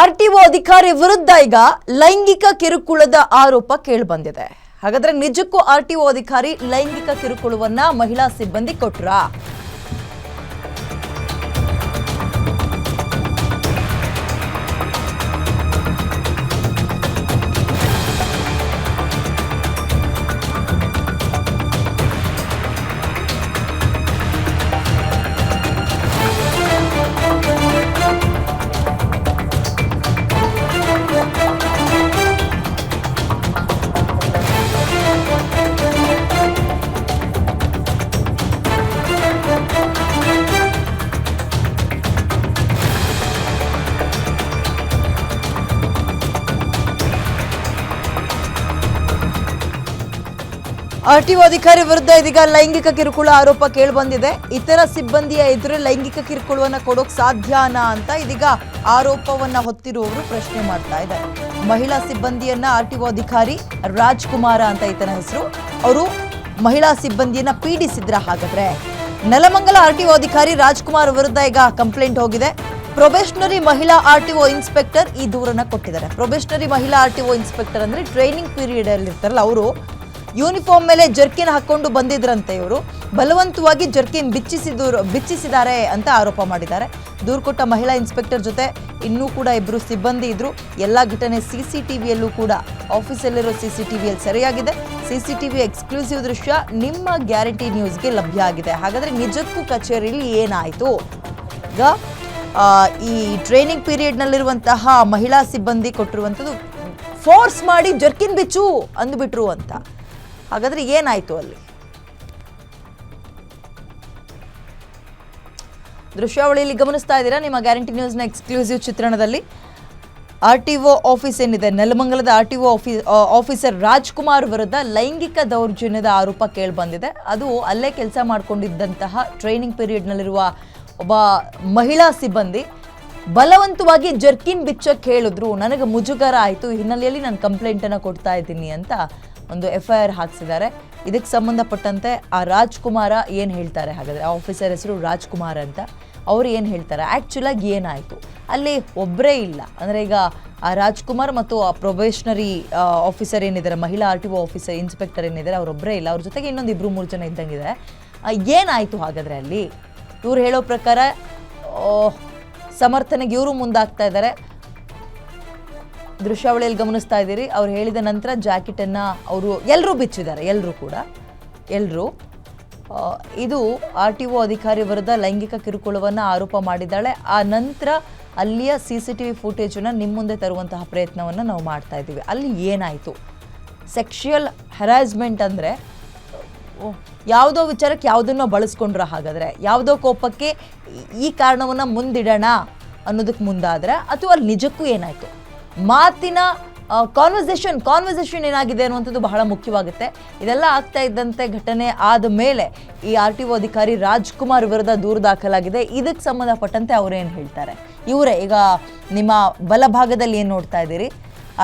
RTO ಅಧಿಕಾರಿ ವಿರುದ್ಧ ಈಗ ಲೈಂಗಿಕ ಕಿರುಕುಳದ ಆರೋಪ ಕೇಳಿಬಂದಿದೆ. ಹಾಗಾದ್ರೆ ನಿಜಕ್ಕೂ ಆರ್ಟಿಒ ಅಧಿಕಾರಿ ಲೈಂಗಿಕ ಕಿರುಕುಳವನ್ನ ಮಹಿಳಾ ಸಿಬ್ಬಂದಿ ಕೊಟ್ರಾ? ಆರ್ಟಿಒ ಅಧಿಕಾರಿ ವಿರುದ್ಧ ಇದೀಗ ಲೈಂಗಿಕ ಕಿರುಕುಳ ಆರೋಪ ಕೇಳಿಬಂದಿದೆ. ಇತರ ಸಿಬ್ಬಂದಿಯ ಎದುರು ಲೈಂಗಿಕ ಕಿರುಕುಳವನ್ನ ಕೊಡೋಕ್ ಸಾಧ್ಯನಾ ಅಂತ ಇದೀಗ ಆರೋಪವನ್ನ ಹೊತ್ತಿರುವವರು ಪ್ರಶ್ನೆ ಮಾಡ್ತಾ ಇದ್ದಾರೆ. ಮಹಿಳಾ ಸಿಬ್ಬಂದಿಯನ್ನ ಆರ್ಟಿಒ ಅಧಿಕಾರಿ ರಾಜ್ಕುಮಾರ ಅಂತ ಈತನ ಹೆಸರು, ಅವರು ಮಹಿಳಾ ಸಿಬ್ಬಂದಿಯನ್ನ ಪೀಡಿಸಿದ್ರ? ಹಾಗಾದ್ರೆ ನೆಲಮಂಗಲ ಆರ್ಟಿಒ ಅಧಿಕಾರಿ ರಾಜ್ಕುಮಾರ್ ವಿರುದ್ಧ ಈಗ ಕಂಪ್ಲೇಂಟ್ ಹೋಗಿದೆ. ಪ್ರೊಬೇಷನರಿ ಮಹಿಳಾ ಆರ್ಟಿಒ ಇನ್ಸ್ಪೆಕ್ಟರ್ ಈ ದೂರನ್ನ ಕೊಟ್ಟಿದ್ದಾರೆ. ಪ್ರೊಬೇಷನರಿ ಮಹಿಳಾ ಆರ್ಟಿಒ ಇನ್ಸ್ಪೆಕ್ಟರ್ ಅಂದ್ರೆ ಟ್ರೈನಿಂಗ್ ಪೀರಿಯಡ್ ಅಲ್ಲಿ ಇರ್ತಾರಲ್ಲ, ಅವರು ಯೂನಿಫಾರ್ಮ್ ಮೇಲೆ ಜರ್ಕಿನ್ ಹಾಕೊಂಡು ಬಂದಿದ್ರಂತೆ. ಇವರು ಬಲವಂತವಾಗಿ ಜರ್ಕಿನ್ ಬಿಚ್ಚಿಸಿದ್ದಾರೆ ಅಂತ ಆರೋಪ ಮಾಡಿದ್ದಾರೆ. ದೂರು ಕೊಟ್ಟ ಮಹಿಳಾ ಇನ್ಸ್ಪೆಕ್ಟರ್ ಜೊತೆ ಇನ್ನೂ ಕೂಡ ಇಬ್ಬರು ಸಿಬ್ಬಂದಿ ಇದ್ರು. ಎಲ್ಲ ಘಟನೆ ಸಿಸಿಟಿವಿಯಲ್ಲೂ ಕೂಡ ಆಫೀಸಲ್ಲಿರೋ ಸಿಸಿಟಿವಿಯಲ್ಲಿ ಸರಿಯಾಗಿದೆ. ಸಿಸಿಟಿವಿ ಎಕ್ಸ್ಕ್ಲೂಸಿವ್ ದೃಶ್ಯ ನಿಮ್ಮ ಗ್ಯಾರಂಟಿ ನ್ಯೂಸ್ಗೆ ಲಭ್ಯ ಆಗಿದೆ. ಹಾಗಾದ್ರೆ ನಿಜಕ್ಕೂ ಕಚೇರಿಯಲ್ಲಿ ಏನಾಯಿತು? ಈಗ ಈ ಟ್ರೈನಿಂಗ್ ಪೀರಿಯಡ್ನಲ್ಲಿರುವಂತಹ ಮಹಿಳಾ ಸಿಬ್ಬಂದಿ ಕೊಟ್ಟಿರುವಂಥದ್ದು ಫೋರ್ಸ್ ಮಾಡಿ ಜರ್ಕಿನ್ ಬಿಚ್ಚು ಅಂದ್ಬಿಟ್ರು ಅಂತ. ಹಾಗಾದ್ರೆ ಏನಾಯ್ತು ಅಲ್ಲಿ? ದೃಶ್ಯಾವಳಿಯಲ್ಲಿ ಗಮನಿಸ್ತಾ ಇದ್ದೀರಾ ನಿಮ್ಮ ಗ್ಯಾರಂಟಿ ನ್ಯೂಸ್ನ ಎಕ್ಸ್ಕ್ಲೂಸಿವ್ ಚಿತ್ರಣದಲ್ಲಿ. ಆರ್ಟಿಒ ಆಫೀಸ್ ಏನಿದೆ, ನೆಲಮಂಗಲದ ಆರ್ಟಿಒ ಆಫೀಸರ್ ರಾಜ್ಕುಮಾರ್ ವಿರುದ್ಧ ಲೈಂಗಿಕ ದೌರ್ಜನ್ಯದ ಆರೋಪ ಕೇಳಿಬಂದಿದೆ. ಅದು ಅಲ್ಲೇ ಕೆಲಸ ಮಾಡಿಕೊಂಡಿದ್ದಂತಹ ಟ್ರೈನಿಂಗ್ ಪೀರಿಯಡ್ನಲ್ಲಿರುವ ಒಬ್ಬ ಮಹಿಳಾ ಸಿಬ್ಬಂದಿ ಬಲವಂತವಾಗಿ ಜರ್ಕಿನ್ ಬಿಚ್ಚಕ್ಕೆ ಹೇಳಿದ್ರು. ನನಗೆ ಮುಜುಗರ ಆಯಿತು, ಈ ಹಿನ್ನೆಲೆಯಲ್ಲಿ ನಾನು ಕಂಪ್ಲೇಂಟನ್ನು ಕೊಡ್ತಾ ಇದ್ದೀನಿ ಅಂತ ಒಂದು FIR ಹಾಕ್ಸಿದ್ದಾರೆ. ಇದಕ್ಕೆ ಸಂಬಂಧಪಟ್ಟಂತೆ ಆ ರಾಜ್ಕುಮಾರ ಏನು ಹೇಳ್ತಾರೆ? ಹಾಗಾದರೆ ಆ ಆಫೀಸರ್ ಹೆಸರು ರಾಜ್ಕುಮಾರ್ ಅಂತ. ಅವ್ರು ಏನು ಹೇಳ್ತಾರೆ? ಆ್ಯಕ್ಚುಲಾಗಿ ಏನಾಯಿತು ಅಲ್ಲಿ? ಒಬ್ಬರೇ ಇಲ್ಲ ಅಂದರೆ ಈಗ ಆ ರಾಜ್ಕುಮಾರ್ ಮತ್ತು ಆ ಪ್ರೊಬೇಷನರಿ ಆಫೀಸರ್ ಏನಿದ್ದಾರೆ, ಮಹಿಳಾ ಆರ್ಟಿಒ ಆಫೀಸರ್ ಇನ್ಸ್ಪೆಕ್ಟರ್ ಏನಿದ್ದಾರೆ, ಅವರೊಬ್ಬರೇ ಇಲ್ಲ, ಅವ್ರ ಜೊತೆಗೆ ಇನ್ನೊಂದು 2-3 ಜನ ಇದ್ದಂಗಿದೆ. ಏನಾಯಿತು ಹಾಗಾದರೆ ಅಲ್ಲಿ? ಇವ್ರು ಹೇಳೋ ಪ್ರಕಾರ ಸಮರ್ಥನೆಗೆ ಇವರು ಮುಂದಾಗ್ತಾ ಇದ್ದಾರೆ. ದೃಶ್ಯಾವಳಿಯಲ್ಲಿ ಗಮನಿಸ್ತಾ ಇದ್ದೀರಿ. ಅವ್ರು ಹೇಳಿದ ನಂತರ ಜಾಕೆಟನ್ನು ಅವರು ಎಲ್ಲರೂ ಬಿಚ್ಚಿದ್ದಾರೆ, ಎಲ್ಲರೂ. ಇದು ಆರ್ಟಿಒ ಅಧಿಕಾರಿ ವಿರುದ್ಧ ಲೈಂಗಿಕ ಕಿರುಕುಳವನ್ನು ಆರೋಪ ಮಾಡಿದ್ದಾಳೆ. ಆ ನಂತರ ಅಲ್ಲಿಯ CCTV ಫುಟೇಜನ್ನು ನಿಮ್ಮ ಮುಂದೆ ತರುವಂತಹ ಪ್ರಯತ್ನವನ್ನು ನಾವು ಮಾಡ್ತಾ ಇದ್ದೀವಿ. ಅಲ್ಲಿ ಏನಾಯಿತು? ಸೆಕ್ಷುಯಲ್ ಹರಾಸ್ಮೆಂಟ್ ಅಂದರೆ ಯಾವುದೋ ವಿಚಾರಕ್ಕೆ ಯಾವುದನ್ನೋ ಬಳಸ್ಕೊಂಡ್ರ? ಹಾಗಾದರೆ ಯಾವುದೋ ಕೋಪಕ್ಕೆ ಈ ಕಾರಣವನ್ನು ಮುಂದಿಡೋಣ ಅನ್ನೋದಕ್ಕೆ ಮುಂದಾದರೆ, ಅಥವಾ ಅಲ್ಲಿ ನಿಜಕ್ಕೂ ಏನಾಯಿತು? ಮಾತಿನ ಕಾನ್ವರ್ಸೇಷನ್ ಏನಾಗಿದೆ ಅನ್ನುವಂಥದ್ದು ಬಹಳ ಮುಖ್ಯವಾಗುತ್ತೆ. ಇದೆಲ್ಲ ಆಗ್ತಾ ಇದ್ದಂತೆ ಘಟನೆ ಆದ ಮೇಲೆ ಈ ಆರ್ಟಿಒ ಅಧಿಕಾರಿ ರಾಜ್ಕುಮಾರ್ ವಿರುದ್ಧ ದೂರು ದಾಖಲಾಗಿದೆ. ಇದಕ್ಕೆ ಸಂಬಂಧಪಟ್ಟಂತೆ ಅವರೇನು ಹೇಳ್ತಾರೆ? ಇವರೇ ಈಗ ನಿಮ್ಮ ಬಲಭಾಗದಲ್ಲಿ ಏನು ನೋಡ್ತಾ ಇದ್ದೀರಿ,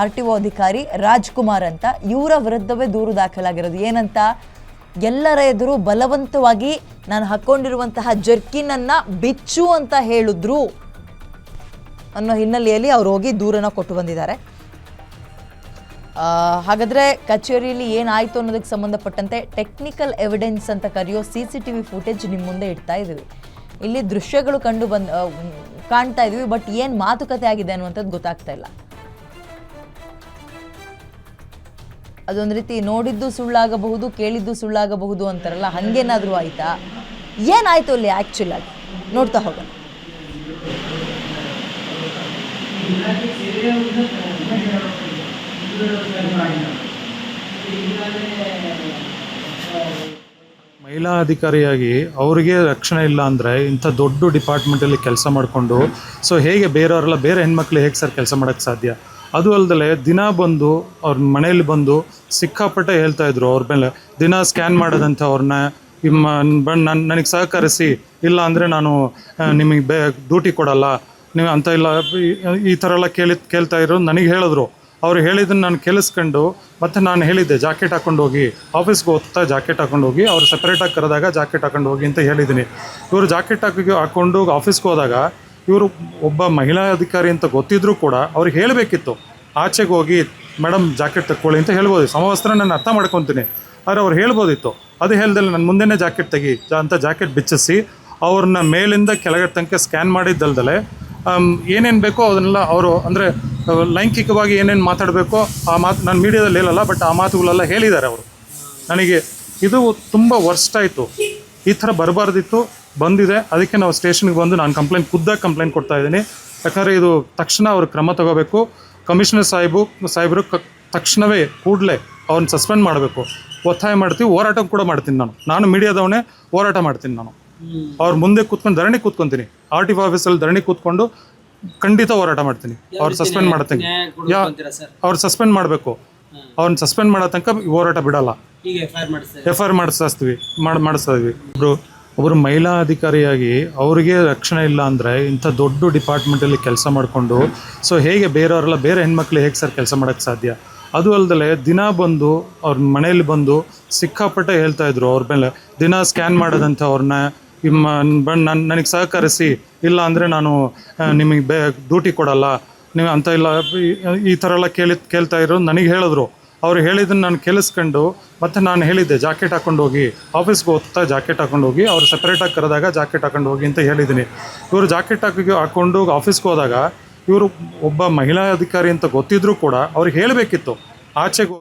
ಆರ್ಟಿಒ ಅಧಿಕಾರಿ ರಾಜ್ಕುಮಾರ್ ಅಂತ, ಇವರ ವಿರುದ್ಧವೇ ದೂರು ದಾಖಲಾಗಿರೋದು. ಏನಂತ? ಎಲ್ಲರ ಎದುರು ಬಲವಂತವಾಗಿ ನಾನು ಹಾಕ್ಕೊಂಡಿರುವಂತಹ ಜರ್ಕಿನನ್ನು ಬಿಚ್ಚು ಅಂತ ಹೇಳಿದ್ರು ಅನ್ನೋ ಹಿನ್ನೆಲೆಯಲ್ಲಿ ಅವ್ರು ಹೋಗಿ ದೂರನ್ನು ಕೊಟ್ಟು ಬಂದಿದ್ದಾರೆ. ಹಾಗಾದರೆ ಕಚೇರಿಯಲ್ಲಿ ಏನಾಯಿತು ಅನ್ನೋದಕ್ಕೆ ಸಂಬಂಧಪಟ್ಟಂತೆ ಟೆಕ್ನಿಕಲ್ ಎವಿಡೆನ್ಸ್ ಅಂತ ಕರೆಯೋ CCTV ಫುಟೇಜ್ ನಿಮ್ಮ ಮುಂದೆ ಇಡ್ತಾ ಇದ್ದೀವಿ. ಇಲ್ಲಿ ದೃಶ್ಯಗಳು ಕಾಣ್ತಾ ಇದ್ದೀವಿ, ಬಟ್ ಏನು ಮಾತುಕತೆ ಆಗಿದೆ ಅನ್ನುವಂಥದ್ದು ಗೊತ್ತಾಗ್ತಾ ಇಲ್ಲ. ಅದೊಂದು ರೀತಿ ನೋಡಿದ್ದು ಸುಳ್ಳಾಗಬಹುದು, ಕೇಳಿದ್ದು ಸುಳ್ಳಾಗಬಹುದು ಅಂತಾರಲ್ಲ, ಹಂಗೇನಾದರೂ ಆಯಿತಾ? ಏನಾಯಿತು ಅಲ್ಲಿ ಆ್ಯಕ್ಚುಲ್ ಆಗಿ? ನೋಡ್ತಾ ಹೋಗೋಣ. ಮಹಿಳಾ ಅಧಿಕಾರಿಯಾಗಿ ಅವರಿಗೆ ರಕ್ಷಣೆ ಇಲ್ಲ ಅಂದರೆ ಇಂಥ ದೊಡ್ಡ ಡಿಪಾರ್ಟ್ಮೆಂಟಲ್ಲಿ ಕೆಲಸ ಮಾಡಿಕೊಂಡು ಹೇಗೆ ಬೇರೆಯವರೆಲ್ಲ ಬೇರೆ ಹೆಣ್ಮಕ್ಳು ಹೇಗೆ ಸರ್ ಕೆಲಸ ಮಾಡೋಕ್ಕೆ ಸಾಧ್ಯ? ಅದು ಅಲ್ಲದೆ ದಿನ ಬಂದು ಅವ್ರ ಮನೆಯಲ್ಲಿ ಬಂದು ಸಿಕ್ಕಾಪಟ್ಟೆ ಹೇಳ್ತಾಯಿದ್ರು ಅವ್ರ ಮೇಲೆ, ದಿನ ಸ್ಕ್ಯಾನ್ ಮಾಡೋದಂಥ ಅವ್ರನ್ನ ನನಗೆ ಸಹಕರಿಸಿ, ಇಲ್ಲ ಅಂದರೆ ನಾನು ನಿಮಗೆ ಡ್ಯೂಟಿ ಕೊಡಲ್ಲ ನೀವು ಅಂತ ಇಲ್ಲ, ಈ ಥರ ಎಲ್ಲ ಕೇಳ್ತಾ ಇರೋ ನನಗೆ ಹೇಳಿದ್ರು. ಅವ್ರು ಹೇಳಿದ್ದನ್ನು ನಾನು ಕೇಳಿಸ್ಕೊಂಡು ಮತ್ತು ನಾನು ಹೇಳಿದ್ದೆ ಜಾಕೆಟ್ ಹಾಕೊಂಡು ಹೋಗಿ ಆಫೀಸ್ಗೆ ಹೋಗ್ತಾ ಜಾಕೆಟ್ ಹಾಕೊಂಡು ಹೋಗಿ, ಅವ್ರು ಸಪ್ರೇಟಾಗಿ ಕರೆದಾಗ ಜಾಕೆಟ್ ಹಾಕೊಂಡು ಹೋಗಿ ಅಂತ ಹೇಳಿದ್ದೀನಿ. ಇವರು ಜಾಕೆಟ್ ಹಾಕೊಂಡು ಆಫೀಸ್ಗೆ ಹೋದಾಗ ಇವರು ಒಬ್ಬ ಮಹಿಳಾ ಅಧಿಕಾರಿ ಅಂತ ಗೊತ್ತಿದ್ರೂ ಕೂಡ ಅವ್ರಿಗೆ ಹೇಳಬೇಕಿತ್ತು, ಆಚೆಗೆ ಹೋಗಿ ಮೇಡಮ್ ಜಾಕೆಟ್ ತಗೊಳ್ಳಿ ಅಂತ ಹೇಳ್ಬೋದು. ಸಮವಸ್ತ್ರ ನಾನು ಅರ್ಥ ಮಾಡ್ಕೊತೀನಿ, ಆದರೆ ಅವ್ರು ಹೇಳ್ಬೋದಿತ್ತು. ಅದು ಹೇಳ್ದಲ್ಲಿ ನನ್ನ ಮುಂದೆನೇ ಜಾಕೆಟ್ ತೆಗಿ ಅಂತ ಜಾಕೆಟ್ ಬಿಚ್ಚಿಸಿ ಅವ್ರನ್ನ ಮೇಲಿಂದ ಕೆಳಗಡೆ ತನಕ ಸ್ಕ್ಯಾನ್ ಮಾಡಿದ್ದಲ್ದಲೆ ಏನೇನು ಬೇಕೋ ಅದನ್ನೆಲ್ಲ ಅವರು ಅಂದರೆ ಲೈಂಗಿಕವಾಗಿ ಏನೇನು ಮಾತಾಡಬೇಕೋ ಆ ಮಾತು ನಾನು ಮೀಡಿಯಾದಲ್ಲಿ ಹೇಳಲ್ಲ, ಬಟ್ ಆ ಮಾತುಗಳೆಲ್ಲ ಹೇಳಿದ್ದಾರೆ ಅವರು. ನನಗೆ ಇದು ತುಂಬ ವರ್ಸ್ಟ್ ಆಯಿತು. ಈ ಥರ ಬರಬಾರ್ದಿತ್ತು, ಬಂದಿದೆ. ಅದಕ್ಕೆ ನಾವು ಸ್ಟೇಷನ್ಗೆ ಬಂದು ನಾನು ಖುದ್ದಾಗಿ ಕಂಪ್ಲೇಂಟ್ ಕೊಡ್ತಾ ಇದ್ದೀನಿ. ಯಾಕಂದರೆ ಇದು ತಕ್ಷಣ ಅವ್ರು ಕ್ರಮ ತಗೋಬೇಕು. ಕಮಿಷನರ್ ಸಾಹೇಬರು ತಕ್ಷಣವೇ ಕೂಡಲೇ ಅವ್ರನ್ನ ಸಸ್ಪೆಂಡ್ ಮಾಡಬೇಕು. ಒತ್ತಾಯ ಮಾಡ್ತೀವಿ, ಹೋರಾಟ ಕೂಡ ಮಾಡ್ತೀನಿ. ನಾನು ಮೀಡಿಯಾದವನೇ ಹೋರಾಟ ಮಾಡ್ತೀನಿ. ನಾನು ಅವ್ರ ಮುಂದೆ ಕೂತ್ಕೊಂಡು ಧರಣಿ ಕೂತ್ಕೊತೀನಿ, RTO ಆಫೀಸಲ್ಲಿ ಧರಣಿ ಕೂತ್ಕೊಂಡು ಖಂಡಿತ ಹೋರಾಟ ಮಾಡ್ತೀನಿ. ಅವ್ರು ಸಸ್ಪೆಂಡ್ ಮಾಡ್ತೀನಿ. ಅವ್ರು ಸಸ್ಪೆಂಡ್ ಮಾಡಬೇಕು. ಅವ್ರನ್ನ ಸಸ್ಪೆಂಡ್ ಮಾಡೋ ತನಕ ಹೋರಾಟ ಬಿಡಲ್ಲ. FIR ಮಾಡಿಸ್ತೀವಿ. ಒಬ್ಬರು ಮಹಿಳಾ ಅಧಿಕಾರಿಯಾಗಿ ಅವರಿಗೆ ರಕ್ಷಣೆ ಇಲ್ಲ ಅಂದರೆ ಇಂಥ ದೊಡ್ಡ ಡಿಪಾರ್ಟ್ಮೆಂಟಲ್ಲಿ ಕೆಲಸ ಮಾಡಿಕೊಂಡು ಸೊ ಹೇಗೆ ಬೇರೆಯವರೆಲ್ಲ ಬೇರೆ ಹೆಣ್ಮಕ್ಳು ಹೇಗೆ ಸರ್ ಕೆಲಸ ಮಾಡೋಕ್ಕೆ ಸಾಧ್ಯ? ಅದು ಅಲ್ಲದೆ ದಿನ ಬಂದು ಅವ್ರ ಮನೇಲಿ ಬಂದು ಸಿಕ್ಕಾಪಟ್ಟೆ ಹೇಳ್ತಾಯಿದ್ರು ಅವ್ರ ಮೇಲೆ. ದಿನ ಸ್ಕ್ಯಾನ್ ಮಾಡೋದಂತೆ ಅವ್ರನ್ನ ನನಗೆ ಸಹಕರಿಸಿ, ಇಲ್ಲ ಅಂದರೆ ನಾನು ನಿಮಗೆ ಡ್ಯೂಟಿ ಕೊಡಲ್ಲ ನೀವು ಅಂತ ಇಲ್ಲ ಈ ಥರ ಎಲ್ಲ ಕೇಳ್ತಾ ಇರೋ ನನಗೆ ಹೇಳಿದ್ರು. ಅವ್ರು ಹೇಳಿದ್ದನ್ನು ನಾನು ಕೇಳಿಸ್ಕೊಂಡು ಮತ್ತು ನಾನು ಹೇಳಿದ್ದೆ ಜಾಕೆಟ್ ಹಾಕೊಂಡು ಹೋಗಿ ಆಫೀಸ್ಗೆ ಹೋಗ್ತಾ ಜಾಕೆಟ್ ಹಾಕೊಂಡು ಹೋಗಿ, ಅವ್ರು ಸಪ್ರೇಟಾಗಿ ಕರೆದಾಗ ಜಾಕೆಟ್ ಹಾಕೊಂಡು ಹೋಗಿ ಅಂತ ಹೇಳಿದ್ದೀನಿ. ಇವರು ಜಾಕೆಟ್ ಹಾಕೊಂಡು ಆಫೀಸ್ಗೆ ಹೋದಾಗ ಇವರು ಒಬ್ಬ ಮಹಿಳಾ ಅಧಿಕಾರಿ ಅಂತ ಗೊತ್ತಿದ್ರೂ ಕೂಡ ಅವ್ರಿಗೆ ಹೇಳಬೇಕಿತ್ತು, ಆಚೆಗೆ